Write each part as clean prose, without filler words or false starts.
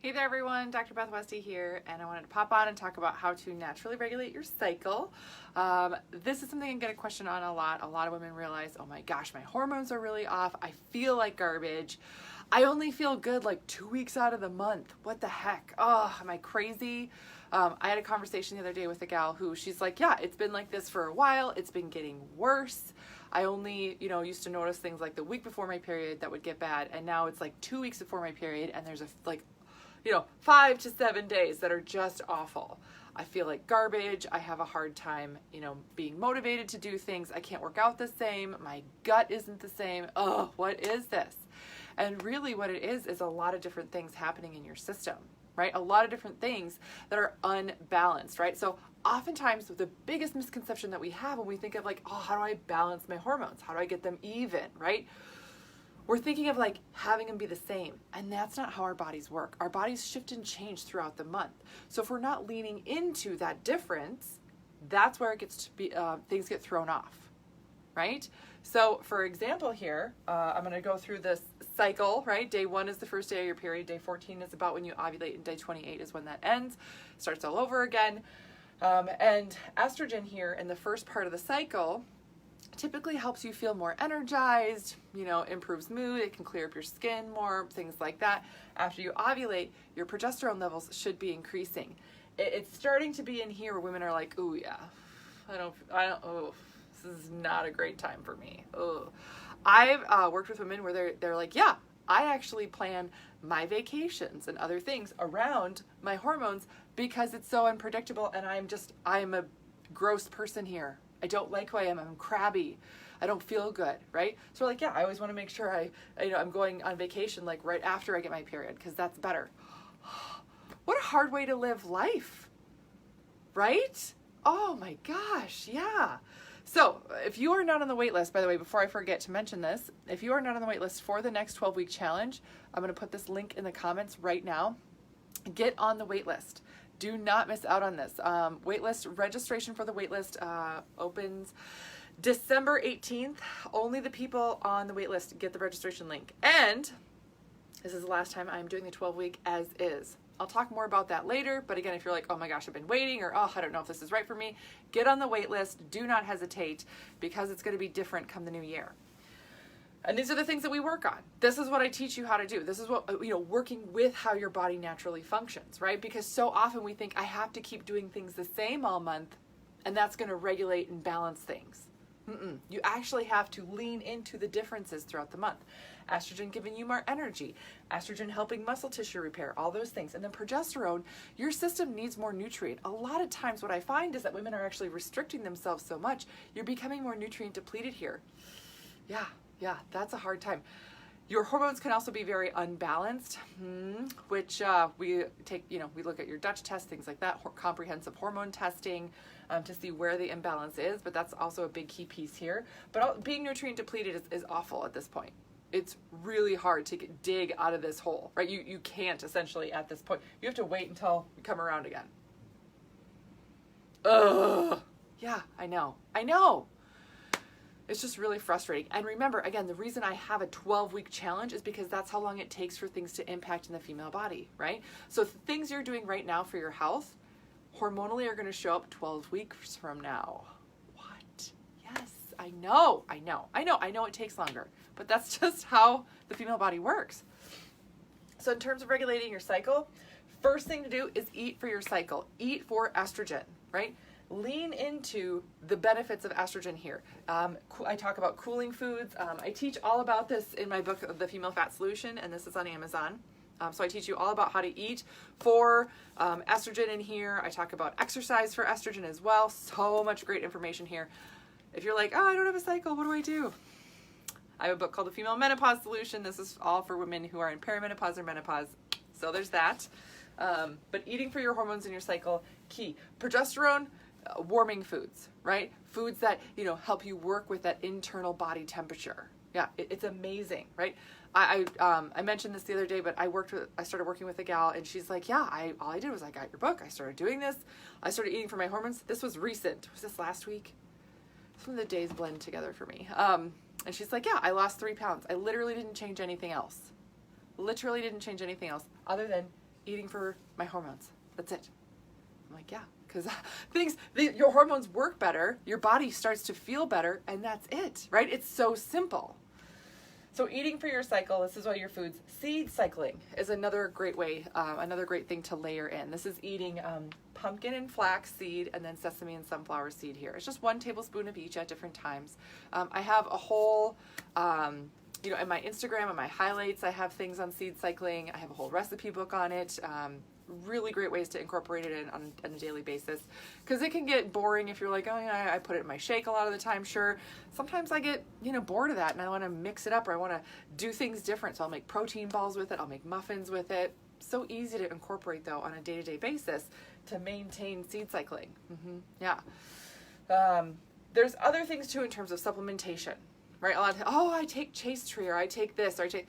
Hey there everyone, Dr. Beth Westy here, and I wanted to pop on and talk about how to naturally regulate your cycle. This is something I get a question on a lot. A lot of women realize, oh my gosh, my hormones are really off. I feel like garbage. I only feel good like 2 weeks out of the month. What the heck? Oh, am I crazy? I had a conversation the other day with a gal who she's like, yeah, it's been like this for a while. It's been getting worse. I only, used to notice things like the week before my period that would get bad. And now it's like 2 weeks before my period and there's 5 to 7 days that are just awful. I feel like garbage. I have a hard time, being motivated to do things. I can't work out the same. My gut isn't the same. Oh, what is this? And really what it is a lot of different things happening in your system, right? A lot of different things that are unbalanced, right? So oftentimes the biggest misconception that we have when we think of like, oh, how do I balance my hormones? How do I get them even, right? We're thinking of like having them be the same, and that's not how our bodies work. Our bodies shift and change throughout the month. So if we're not leaning into that difference, that's where it gets to be, things get thrown off, right? So for example here, I'm going to go through this cycle, right? Day 1 is the first day of your period. Day 14 is about when you ovulate, and day 28 is when that ends. Starts all over again. And estrogen here in the first part of the cycle typically helps you feel more energized, improves mood, it can clear up your skin more, things like that. After you ovulate, your progesterone levels should be increasing. It's starting to be in here where women are like, ooh, yeah, this is not a great time for me. Oh, I've worked with women where they're like, yeah, I actually plan my vacations and other things around my hormones because it's so unpredictable and I'm a gross person here. I don't like who I am. I'm crabby. I don't feel good, right? So we're like, yeah, I always want to make sure I'm going on vacation like right after I get my period because that's better. What a hard way to live life, right? Oh my gosh, yeah. So if you are not on the wait list, by the way, before I forget to mention this, if you are not on the wait list for the next 12-week challenge, I'm going to put this link in the comments right now. Get on the wait list. Do not miss out on this. Waitlist registration for the waitlist opens December 18th. Only the people on the waitlist get the registration link. And this is the last time I'm doing the 12-week as is. I'll talk more about that later. But again, if you're like, oh my gosh, I've been waiting, or oh, I don't know if this is right for me, get on the waitlist. Do not hesitate because it's going to be different come the new year. And these are the things that we work on. This is what I teach you how to do. This is what, working with how your body naturally functions, right? Because so often we think I have to keep doing things the same all month and that's going to regulate and balance things. You actually have to lean into the differences throughout the month. Estrogen giving you more energy, estrogen helping muscle tissue repair, all those things. And then progesterone, your system needs more nutrient. A lot of times what I find is that women are actually restricting themselves so much, you're becoming more nutrient depleted here. Yeah, that's a hard time. Your hormones can also be very unbalanced, which we take, we look at your Dutch test, things like that, comprehensive hormone testing to see where the imbalance is, but that's also a big key piece here. But being nutrient depleted is awful at this point. It's really hard to dig out of this hole, right? You can't essentially at this point. You have to wait until you come around again. Ugh. Yeah, I know. It's just really frustrating. And remember, again, the reason I have a 12-week challenge is because that's how long it takes for things to impact in the female body, right? So things you're doing right now for your health, hormonally are going to show up 12 weeks from now. What? Yes, I know it takes longer, but that's just how the female body works. So in terms of regulating your cycle, first thing to do is eat for your cycle. Eat for estrogen, right? Lean into the benefits of estrogen here. I talk about cooling foods. I teach all about this in my book, The Female Fat Solution, and this is on Amazon. So I teach you all about how to eat for estrogen in here. I talk about exercise for estrogen as well. So much great information here. If you're like, oh, I don't have a cycle, what do I do? I have a book called The Female Menopause Solution. This is all for women who are in perimenopause or menopause. So there's that. But eating for your hormones in your cycle, key. Progesterone, warming foods, right? Foods that, help you work with that internal body temperature. Yeah, it's amazing, right? I mentioned this the other day, but I started working with a gal and she's like, yeah, all I did was I got your book. I started doing this. I started eating for my hormones. This was recent. Was this last week? Some of the days blend together for me. And she's like, yeah, I lost 3 pounds. I literally didn't change anything else. Other than eating for my hormones. That's it. I'm like, yeah, because your hormones work better, your body starts to feel better, and that's it, right? It's so simple. So eating for your cycle, this is what your foods. Seed cycling is another great way, another great thing to layer in. This is eating pumpkin and flax seed and then sesame and sunflower seed here. It's just 1 tablespoon of each at different times. I have a whole, in my Instagram and my highlights, I have things on seed cycling. I have a whole recipe book on it. Really great ways to incorporate it in on a daily basis, because it can get boring if you're like, oh yeah, I put it in my shake a lot of the time. Sure, sometimes I get bored of that and I want to mix it up, or I want to do things different, so I'll make protein balls with it, I'll make muffins with it. So easy to incorporate though on a day-to-day basis to maintain seed cycling. There's other things too in terms of supplementation, right? A lot of, I take Chase Tree, or I take this, or I take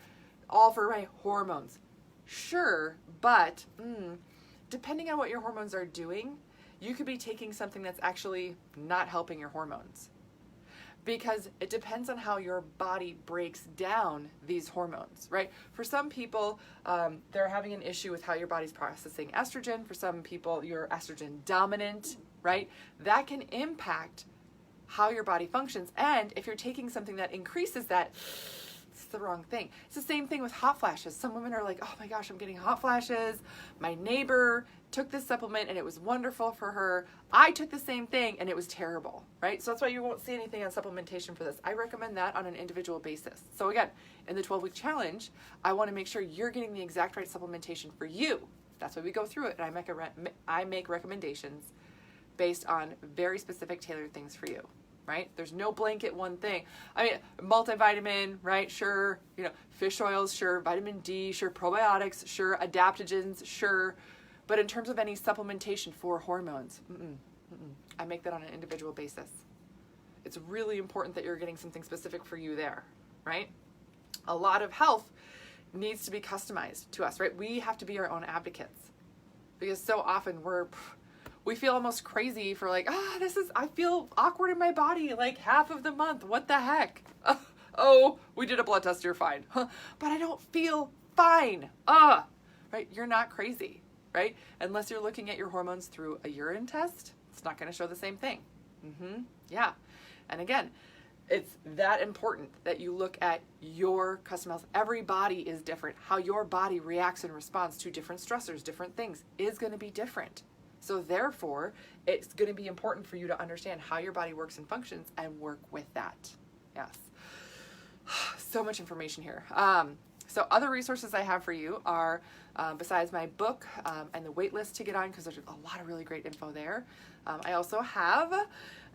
all for my hormones. Sure, but depending on what your hormones are doing, you could be taking something that's actually not helping your hormones, because it depends on how your body breaks down these hormones, right? For some people, they're having an issue with how your body's processing estrogen. For some people, you're estrogen dominant, right? That can impact how your body functions. And if you're taking something that increases that, it's the wrong thing. It's the same thing with hot flashes. Some women are like, oh my gosh, I'm getting hot flashes. My neighbor took this supplement and it was wonderful for her. I took the same thing and it was terrible, right? So that's why you won't see anything on supplementation for this. I recommend that on an individual basis. So again, in the 12-week challenge, I want to make sure you're getting the exact right supplementation for you. That's why we go through it, and I make recommendations based on very specific tailored things for you. Right? There's no blanket one thing. I mean, multivitamin, right? Sure. Fish oils, sure. Vitamin D, sure. Probiotics, sure. Adaptogens, sure. But in terms of any supplementation for hormones, I make that on an individual basis. It's really important that you're getting something specific for you there, right? A lot of health needs to be customized to us, right? We have to be our own advocates, because so often we feel almost crazy for like, I feel awkward in my body like half of the month. What the heck? We did a blood test, you're fine. But I don't feel fine. Right? You're not crazy, right? Unless you're looking at your hormones through a urine test, it's not going to show the same thing. Yeah. And again, it's that important that you look at your custom health. Every body is different. How your body reacts and responds to different stressors, different things, is going to be different. So therefore, it's going to be important for you to understand how your body works and functions and work with that. Yes. So much information here. So other resources I have for you are, besides my book and the waitlist to get on, because there's a lot of really great info there. I also have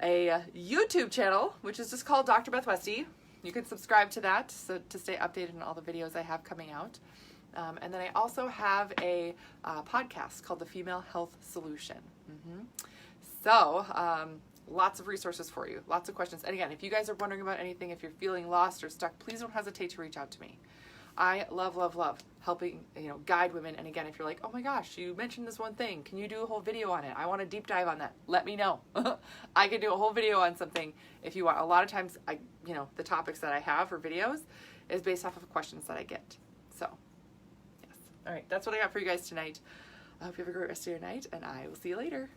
a YouTube channel, which is just called Dr. Beth Westy. You can subscribe to that to stay updated on all the videos I have coming out. And then I also have a podcast called The Female Health Solution. So lots of resources for you, lots of questions. And again, if you guys are wondering about anything, if you're feeling lost or stuck, please don't hesitate to reach out to me. I love helping, guide women. And again, if you're like, oh my gosh, you mentioned this one thing, can you do a whole video on it? I want to deep dive on that. Let me know. I can do a whole video on something if you want. A lot of times, the topics that I have for videos is based off of questions that I get. So, yes. All right, that's what I got for you guys tonight. I hope you have a great rest of your night, and I will see you later.